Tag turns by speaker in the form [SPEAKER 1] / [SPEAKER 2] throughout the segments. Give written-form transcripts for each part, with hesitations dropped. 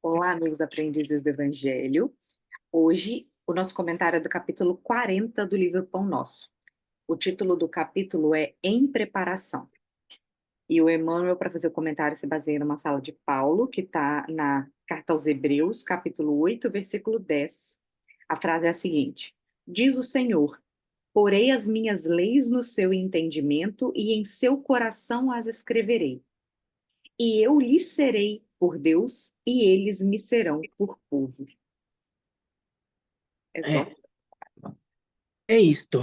[SPEAKER 1] Olá, amigos aprendizes do Evangelho. Hoje, o nosso comentário é do capítulo 40 do livro Pão Nosso. O título do capítulo é Em Preparação. E o Emmanuel, para fazer o comentário, se baseia numa fala de Paulo, que está na Carta aos Hebreus, capítulo 8, versículo 10. A frase é a seguinte: Diz o Senhor: Porei as minhas leis no seu entendimento e em seu coração as escreverei. E eu lhes serei por Deus, e eles me serão por povo. É só.
[SPEAKER 2] É, é isto.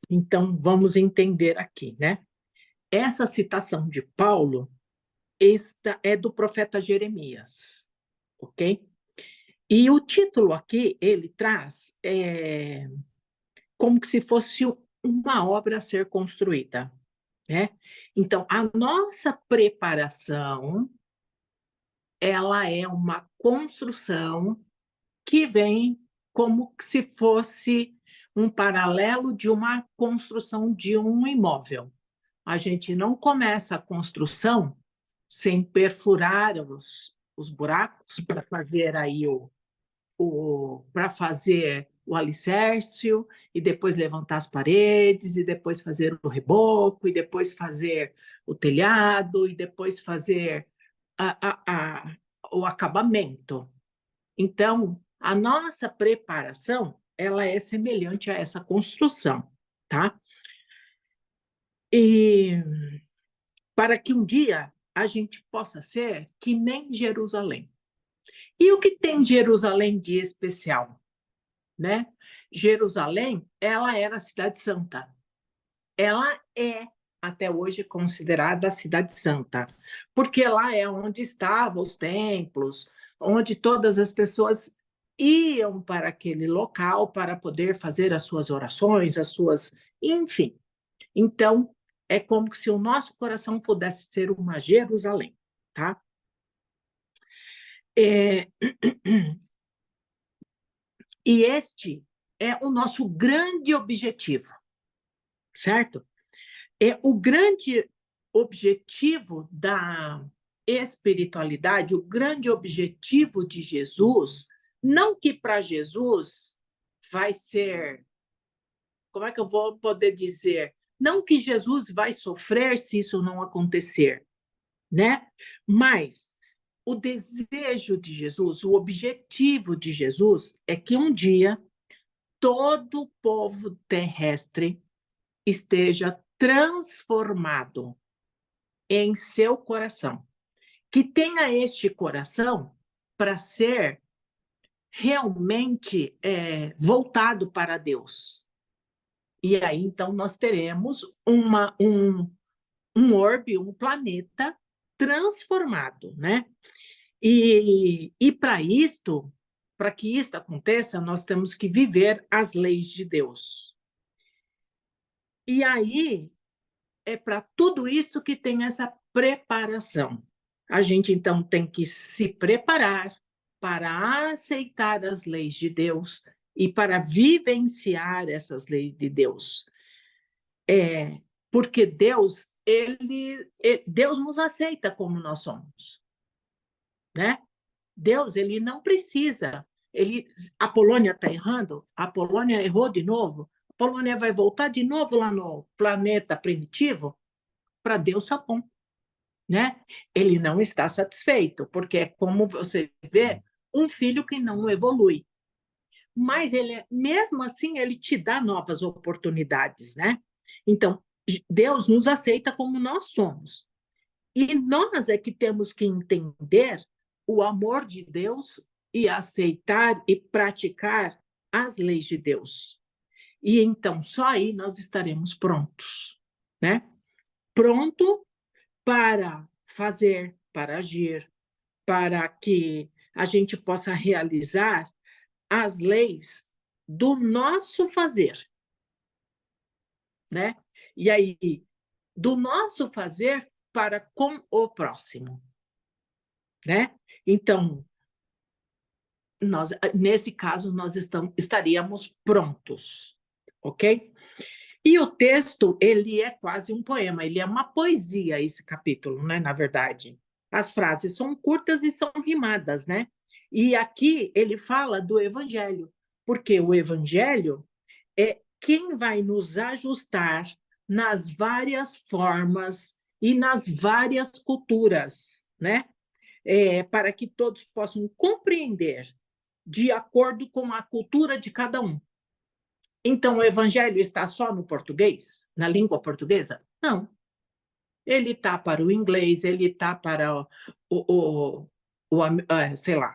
[SPEAKER 2] Então, vamos entender aqui, né? Essa citação de Paulo, esta é do profeta Jeremias, ok? E o título aqui, ele traz como que se fosse uma obra a ser construída, né? Então, a nossa preparação, ela é uma construção que vem como se fosse um paralelo de uma construção de um imóvel. A gente não começa a construção sem perfurar os buracos para fazer aí para fazer o alicerce e depois levantar as paredes e depois fazer o reboco e depois fazer o telhado e depois fazer o acabamento. Então, a nossa preparação, ela é semelhante a essa construção, tá? E para que um dia a gente possa ser que nem Jerusalém. E o que tem Jerusalém de especial, né? Jerusalém, ela era a cidade santa. Ela é até hoje considerada a cidade santa, porque lá é onde estavam os templos, onde todas as pessoas iam para aquele local para poder fazer as suas orações, as suas, enfim. Então, é como se o nosso coração pudesse ser uma Jerusalém, tá? É... E este é o nosso grande objetivo, certo? É o grande objetivo da espiritualidade, o grande objetivo de Jesus, não que para Jesus vai ser, como é que eu vou poder dizer? Não que Jesus vai sofrer se isso não acontecer, né? Mas o desejo de Jesus, o objetivo de Jesus é que um dia todo o povo terrestre esteja transformado em seu coração, que tenha este coração para ser realmente voltado para Deus. E aí, então, nós teremos um orbe, um planeta transformado, né? E para isto, para que isto aconteça, nós temos que viver as leis de Deus. E aí, é para tudo isso que tem essa preparação. A gente, então, tem que se preparar para aceitar as leis de Deus e para vivenciar essas leis de Deus. Porque Deus nos aceita como nós somos, né? Deus, ele não precisa. A Polônia está errando, a Polônia errou de novo, a Polônia vai voltar de novo lá no planeta primitivo. Para Deus está bom, né? Ele não está satisfeito, porque é como você vê um filho que não evolui. Mas ele, mesmo assim, ele te dá novas oportunidades, né? Então, Deus nos aceita como nós somos. E nós é que temos que entender o amor de Deus e aceitar e praticar as leis de Deus. E então, só aí nós estaremos prontos, né? Pronto para fazer, para agir, para que a gente possa realizar as leis do nosso fazer, né? E aí, do nosso fazer para com o próximo, né? Então, nesse caso, nós estaríamos prontos, ok? E o texto, ele é quase um poema, ele é uma poesia, esse capítulo, né? Na verdade, as frases são curtas e são rimadas, né? E aqui ele fala do evangelho, porque o evangelho é quem vai nos ajustar nas várias formas e nas várias culturas, né? Para que todos possam compreender de acordo com a cultura de cada um. Então, o evangelho está só no português, na língua portuguesa? Não. Ele está para o inglês, ele está para sei lá,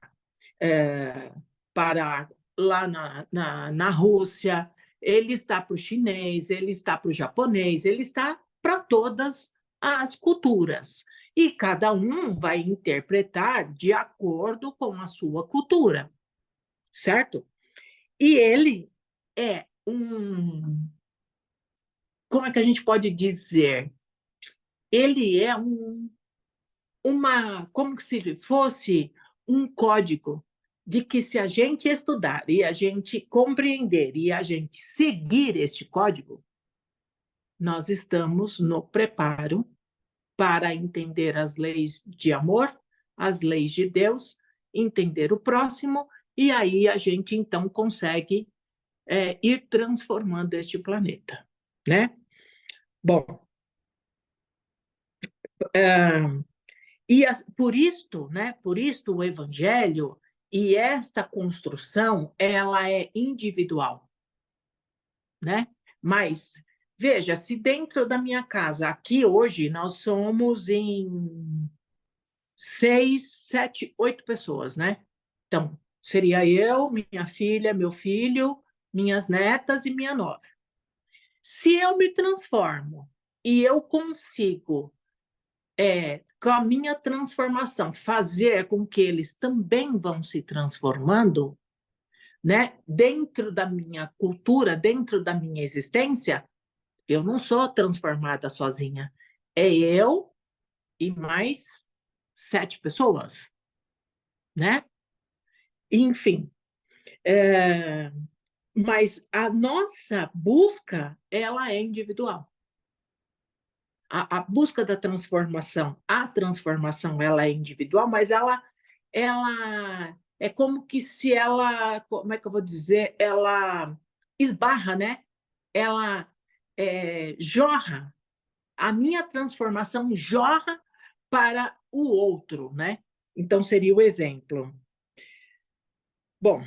[SPEAKER 2] é, para lá na Rússia, ele está para o chinês, ele está para o japonês, ele está para todas as culturas. E cada um vai interpretar de acordo com a sua cultura, certo? E ele é como é que a gente pode dizer? Ele é como se fosse um código de que se a gente estudar e a gente compreender e a gente seguir este código, nós estamos no preparo para entender as leis de amor, as leis de Deus, entender o próximo, e aí a gente então consegue ir transformando este planeta, né? Bom, por isto, né? Por isto o Evangelho e esta construção, ela é individual, né? Mas veja, se dentro da minha casa, aqui hoje nós somos em 6, 7, 8 pessoas, né? Então, seria eu, minha filha, meu filho, minhas netas e minha nora. Se eu me transformo e eu consigo, com a minha transformação, fazer com que eles também vão se transformando, né? Dentro da minha cultura, dentro da minha existência, eu não sou transformada sozinha. É eu e mais 7 pessoas, né? Enfim, mas a nossa busca, ela é individual. A busca da transformação, a transformação, ela é individual, mas ela é como que se ela, como é que eu vou dizer, ela esbarra, né? Ela jorra, a minha transformação jorra para o outro, né? Então, seria o exemplo. Bom,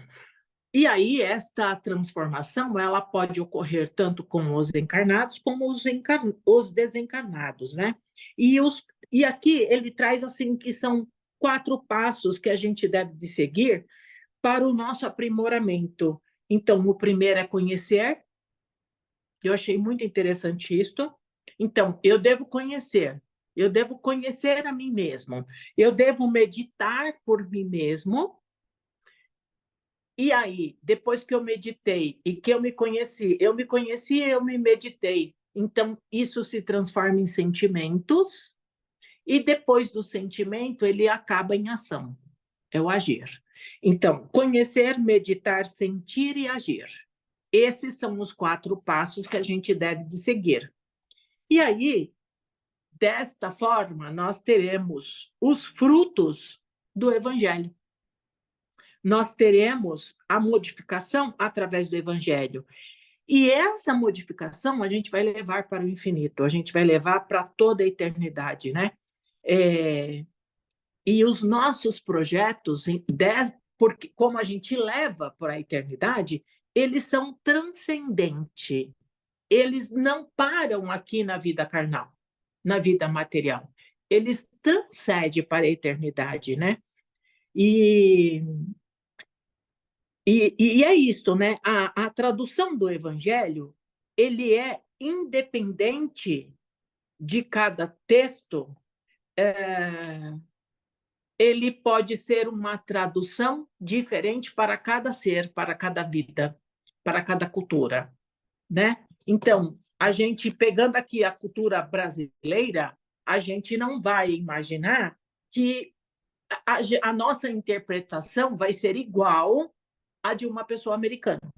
[SPEAKER 2] e aí esta transformação, ela pode ocorrer tanto com os encarnados como os desencarnados, né? E aqui ele traz assim que são 4 passos que a gente deve de seguir para o nosso aprimoramento. Então, o primeiro é conhecer. Eu achei muito interessante isto. Então, eu devo conhecer a mim mesmo, eu devo meditar por mim mesmo. E aí, depois que eu meditei e que eu me conheci, eu me meditei. Então, isso se transforma em sentimentos, e depois do sentimento, ele acaba em ação, é o agir. Então, conhecer, meditar, sentir e agir. Esses são os 4 passos que a gente deve de seguir. E aí, desta forma, nós teremos os frutos do Evangelho. Nós teremos a modificação através do Evangelho. E essa modificação a gente vai levar para o infinito, a gente vai levar para toda a eternidade, né? E os nossos projetos, porque como a gente leva para a eternidade, eles são transcendentes. Eles não param aqui na vida carnal, na vida material. Eles transcendem para a eternidade, né? E é isto, né? A tradução do Evangelho, ele é independente de cada texto, ele pode ser uma tradução diferente para cada ser, para cada vida, para cada cultura, né? Então, a gente pegando aqui a cultura brasileira, a gente não vai imaginar que a nossa interpretação vai ser igual à de uma pessoa americana,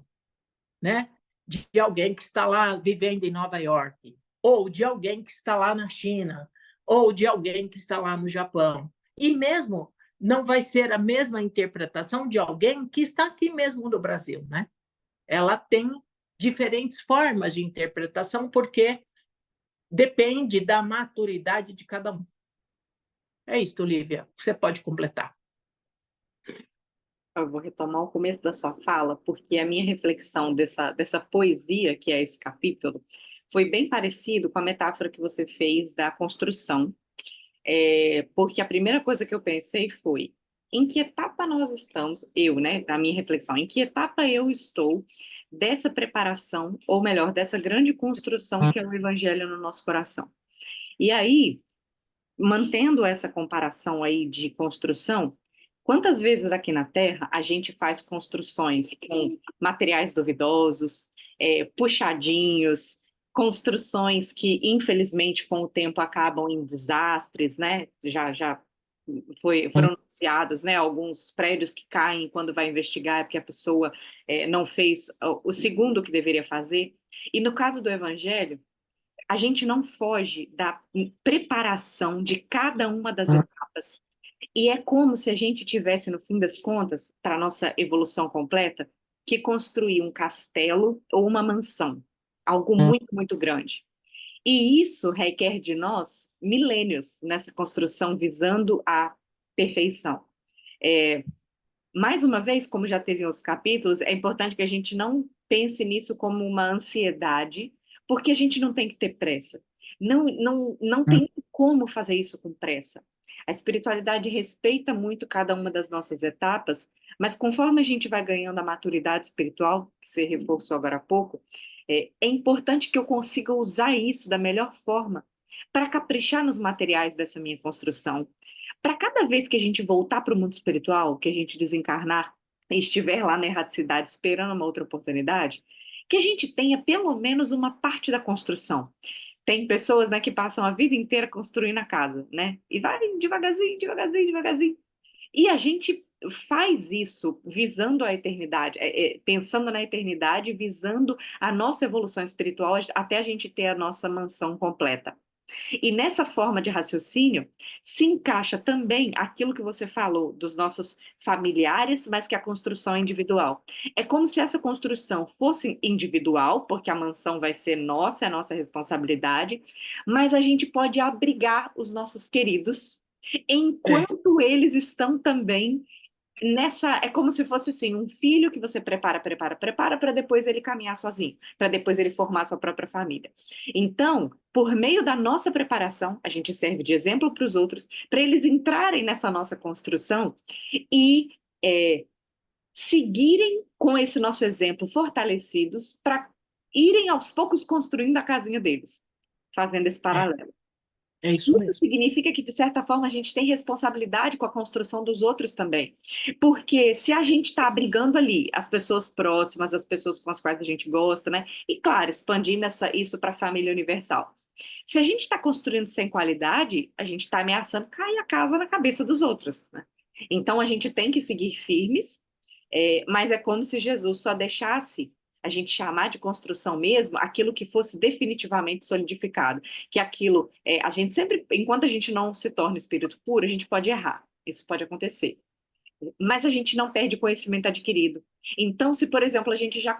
[SPEAKER 2] né? De alguém que está lá vivendo em Nova York, ou de alguém que está lá na China, ou de alguém que está lá no Japão. E mesmo não vai ser a mesma interpretação de alguém que está aqui mesmo no Brasil, né? Ela tem diferentes formas de interpretação, porque depende da maturidade de cada um. É isso, Lívia. Você pode completar.
[SPEAKER 1] Eu vou retomar o começo da sua fala, porque a minha reflexão dessa poesia, que é esse capítulo, foi bem parecido com a metáfora que você fez da construção. Porque a primeira coisa que eu pensei foi: em que etapa nós estamos, eu, né, na minha reflexão, em que etapa eu estou dessa preparação, ou melhor, dessa grande construção que é o evangelho no nosso coração? E aí, mantendo essa comparação aí de construção, quantas vezes aqui na Terra a gente faz construções com materiais duvidosos, puxadinhos, construções que, infelizmente, com o tempo acabam em desastres, né? Já foram anunciados, né? Alguns prédios que caem quando vai investigar é porque a pessoa não fez o segundo que deveria fazer. E no caso do Evangelho, a gente não foge da preparação de cada uma das etapas. E é como se a gente tivesse, no fim das contas, para a nossa evolução completa, que construir um castelo ou uma mansão, algo muito, muito grande. E isso requer de nós milênios nessa construção visando a perfeição. É, Mais uma vez, como já teve em outros capítulos, é importante que a gente não pense nisso como uma ansiedade, porque a gente não tem que ter pressa. Não tem como fazer isso com pressa. A espiritualidade respeita muito cada uma das nossas etapas, mas conforme a gente vai ganhando a maturidade espiritual, que você reforçou agora há pouco, é importante que eu consiga usar isso da melhor forma para caprichar nos materiais dessa minha construção, para cada vez que a gente voltar para o mundo espiritual, que a gente desencarnar e estiver lá na erraticidade esperando uma outra oportunidade, que a gente tenha pelo menos uma parte da construção. Tem pessoas, né, que passam a vida inteira construindo a casa, né? E vai devagarzinho, devagarzinho, devagarzinho. E a gente faz isso visando a eternidade, pensando na eternidade, visando a nossa evolução espiritual até a gente ter a nossa mansão completa. E nessa forma de raciocínio se encaixa também aquilo que você falou dos nossos familiares, mas que a construção é individual. É como se essa construção fosse individual, porque a mansão vai ser nossa, é nossa responsabilidade, mas a gente pode abrigar os nossos queridos
[SPEAKER 2] É,
[SPEAKER 1] enquanto eles estão também nessa. É como se fosse assim, um filho que você prepara para depois ele caminhar sozinho, para depois ele formar sua própria família. Então, por meio da nossa preparação, a gente serve de exemplo para os outros, para eles entrarem nessa nossa construção e seguirem com esse nosso exemplo fortalecidos para irem aos poucos construindo a casinha deles, fazendo esse
[SPEAKER 2] é,
[SPEAKER 1] paralelo.
[SPEAKER 2] é isso
[SPEAKER 1] Isso
[SPEAKER 2] mesmo.
[SPEAKER 1] significa que, de certa forma, a gente tem responsabilidade com a construção dos outros também. Porque se a gente está abrigando ali as pessoas próximas, as pessoas com as quais a gente gosta, né? E, claro, expandindo isso para a família universal. Se a gente está construindo sem qualidade, a gente está ameaçando cair a casa na cabeça dos outros, né? Então, a gente tem que seguir firmes, mas é como se Jesus só deixasse a gente chamar de construção mesmo aquilo que fosse definitivamente solidificado. Que aquilo, a gente sempre, enquanto a gente não se torna espírito puro, a gente pode errar. Isso pode acontecer. Mas a gente não perde conhecimento adquirido. Então, se, por exemplo, a gente já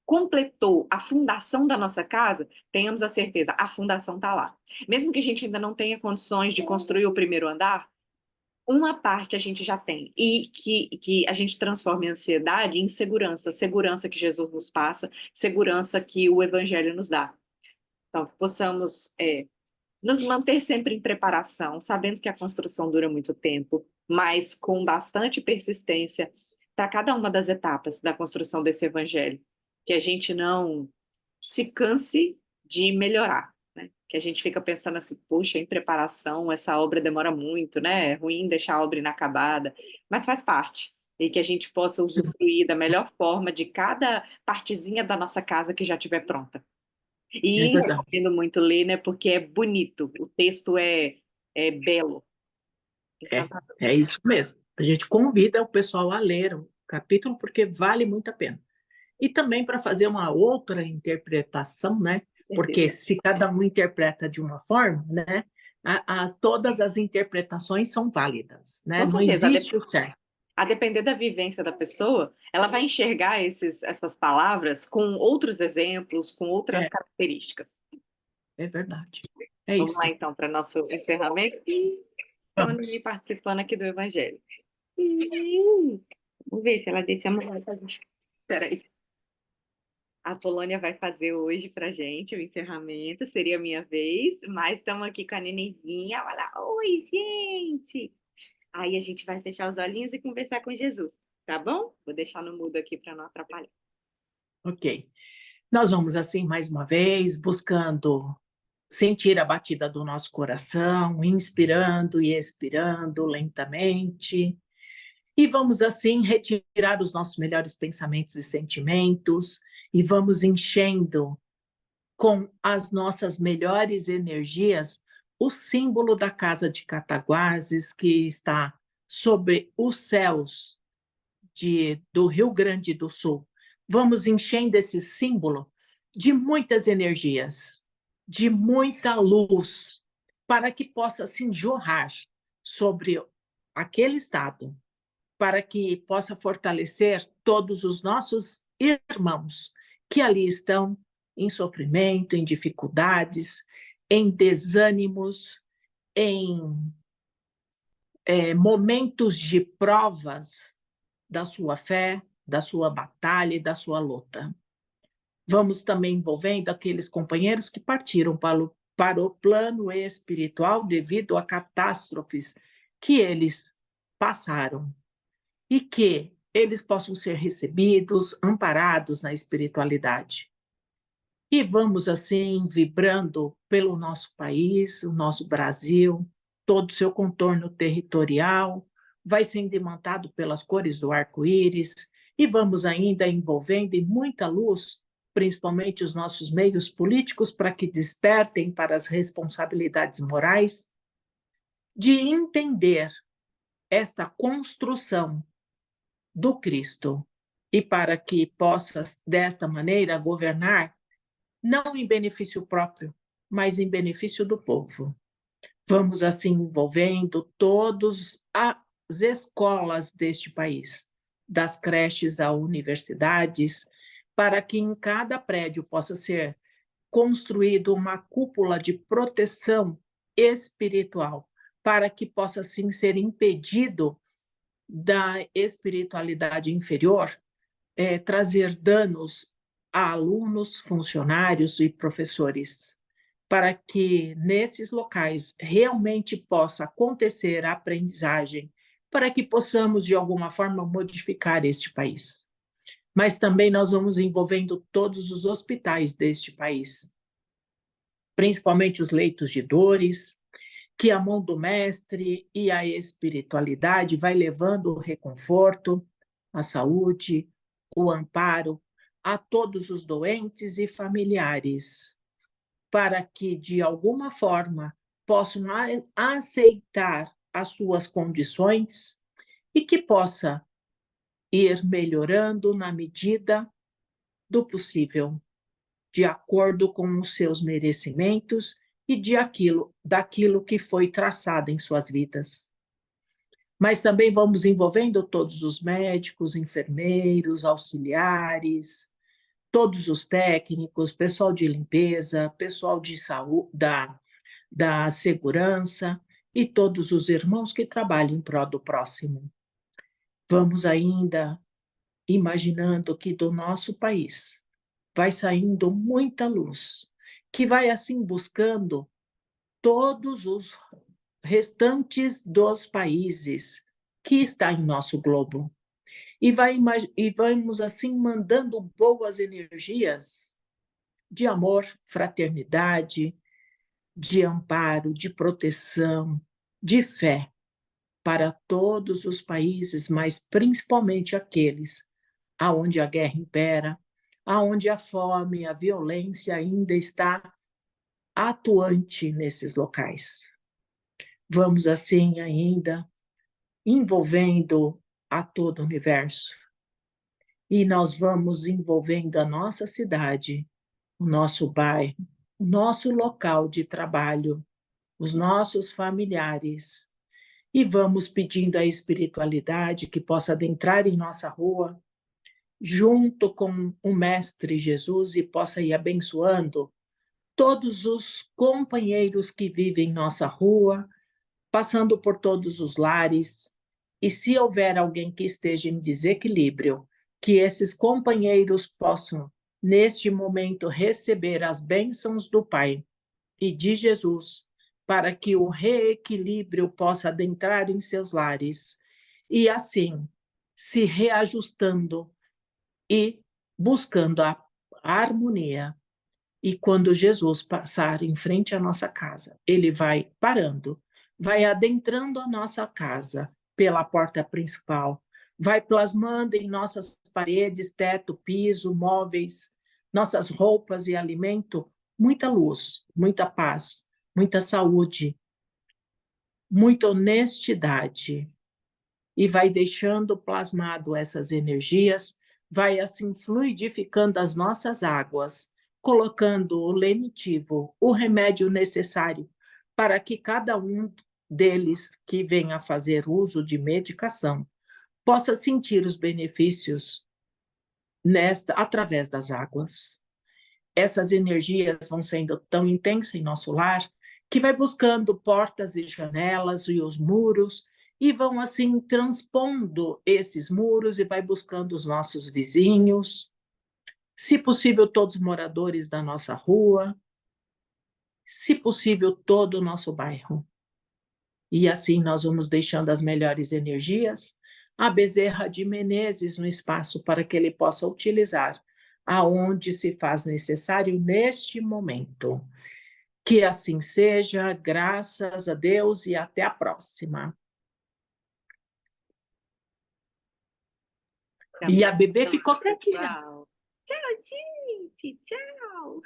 [SPEAKER 1] completou a fundação da nossa casa, tenhamos a certeza, a fundação está lá. Mesmo que a gente ainda não tenha condições de construir o primeiro andar, uma parte a gente já tem, e que a gente transforma em ansiedade em segurança, segurança que Jesus nos passa, segurança que o Evangelho nos dá. Então, que possamos nos manter sempre em preparação, sabendo que a construção dura muito tempo, mas com bastante persistência para cada uma das etapas da construção desse Evangelho, que a gente não se canse de melhorar, né? Que a gente fica pensando assim, puxa, em preparação, essa obra demora muito, né? É ruim deixar a obra inacabada, mas faz parte. E que a gente possa usufruir da melhor forma de cada partezinha da nossa casa que já estiver pronta.
[SPEAKER 2] É
[SPEAKER 1] E
[SPEAKER 2] verdade.
[SPEAKER 1] recomendo muito ler, né? Porque é bonito, o texto é belo,
[SPEAKER 2] É,
[SPEAKER 1] encantador,
[SPEAKER 2] é isso mesmo. A gente convida o pessoal a ler o capítulo porque vale muito a pena. E também para fazer uma outra interpretação, né?
[SPEAKER 1] com
[SPEAKER 2] Porque
[SPEAKER 1] certeza.
[SPEAKER 2] se cada um interpreta de uma forma, né? Todas as interpretações são válidas, né?
[SPEAKER 1] Com
[SPEAKER 2] Não
[SPEAKER 1] certeza,
[SPEAKER 2] existe o certo.
[SPEAKER 1] a depender da vivência da pessoa, ela vai enxergar essas palavras com outros exemplos, com outras
[SPEAKER 2] É,
[SPEAKER 1] características.
[SPEAKER 2] é verdade. É
[SPEAKER 1] Vamos
[SPEAKER 2] isso.
[SPEAKER 1] lá, então, para nosso encerramento. E tem uma
[SPEAKER 2] Vamos.
[SPEAKER 1] ninguém participando aqui do Evangelho. Vamos ver se ela desse a mão. Espera aí. A Polônia vai fazer hoje pra gente o encerramento, seria a minha vez, mas estamos aqui com a nenenzinha. Olha lá, oi, gente! Aí a gente vai fechar os olhinhos e conversar com Jesus, tá bom? Vou deixar no mudo aqui para não atrapalhar.
[SPEAKER 2] Ok. Nós vamos, assim, mais uma vez, buscando sentir a batida do nosso coração, inspirando e expirando lentamente. E vamos, assim, retirar os nossos melhores pensamentos e sentimentos e vamos enchendo com as nossas melhores energias o símbolo da Casa de Cataguases, que está sobre os céus do Rio Grande do Sul. Vamos enchendo esse símbolo de muitas energias, de muita luz, para que possa assim jorrar sobre aquele estado, para que possa fortalecer todos os nossos irmãos que ali estão em sofrimento, em dificuldades, em desânimos, em momentos de provas da sua fé, da sua batalha e da sua luta. Vamos também envolvendo aqueles companheiros que partiram para o plano espiritual devido a catástrofes que eles passaram e que eles possam ser recebidos, amparados na espiritualidade. E vamos assim vibrando pelo nosso país, o nosso Brasil, todo o seu contorno territorial, vai sendo imantado pelas cores do arco-íris, e vamos ainda envolvendo em muita luz, principalmente os nossos meios políticos, para que despertem para as responsabilidades morais de entender esta construção do Cristo e para que possa, desta maneira, governar não em benefício próprio, mas em benefício do povo. Vamos assim envolvendo todas as escolas deste país, das creches a universidades, para que em cada prédio possa ser construído uma cúpula de proteção espiritual, para que possa assim ser impedido da espiritualidade inferior trazer danos a alunos, funcionários e professores, para que nesses locais realmente possa acontecer a aprendizagem, para que possamos, de alguma forma, modificar este país. Mas também nós vamos envolvendo todos os hospitais deste país, principalmente os leitos de dores, que a mão do mestre e a espiritualidade vai levando o reconforto, a saúde, o amparo a todos os doentes e familiares, para que, de alguma forma, possam aceitar as suas condições e que possa ir melhorando na medida do possível, de acordo com os seus merecimentos e daquilo que foi traçado em suas vidas. Mas também vamos envolvendo todos os médicos, enfermeiros, auxiliares, todos os técnicos, pessoal de limpeza, pessoal de saúde, da segurança e todos os irmãos que trabalham em prol do próximo. Vamos ainda imaginando que do nosso país vai saindo muita luz, que vai assim buscando todos os restantes dos países que está em nosso globo. E vamos assim mandando boas energias de amor, fraternidade, de amparo, de proteção, de fé para todos os países, mas principalmente aqueles aonde a guerra impera, aonde a fome, a violência ainda está atuante nesses locais. Vamos assim ainda envolvendo a todo o universo. E nós vamos envolvendo a nossa cidade, o nosso bairro, o nosso local de trabalho, os nossos familiares. E vamos pedindo a espiritualidade que possa adentrar em nossa rua, junto com o Mestre Jesus, e possa ir abençoando todos os companheiros que vivem em nossa rua, passando por todos os lares. E se houver alguém que esteja em desequilíbrio, que esses companheiros possam, neste momento, receber as bênçãos do Pai e de Jesus, para que o reequilíbrio possa adentrar em seus lares e, assim, se reajustando e buscando a harmonia. E quando Jesus passar em frente à nossa casa, ele vai parando, vai adentrando a nossa casa pela porta principal, vai plasmando em nossas paredes, teto, piso, móveis, nossas roupas e alimento, muita luz, muita paz, muita saúde, muita honestidade. E vai deixando plasmado essas energias, vai assim fluidificando as nossas águas, colocando o lenitivo, o remédio necessário para que cada um deles que venha a fazer uso de medicação possa sentir os benefícios através das águas. Essas energias vão sendo tão intensas em nosso lar que vai buscando portas e janelas e os muros e vão assim transpondo esses muros e vai buscando os nossos vizinhos, se possível todos os moradores da nossa rua, se possível todo o nosso bairro. E assim nós vamos deixando as melhores energias a Bezerra de Menezes no espaço para que ele possa utilizar aonde se faz necessário neste momento. Que assim seja, graças a Deus, e até a próxima. E a bebê ficou quietinha.
[SPEAKER 1] Tchau. Tchau, gente. Tchau.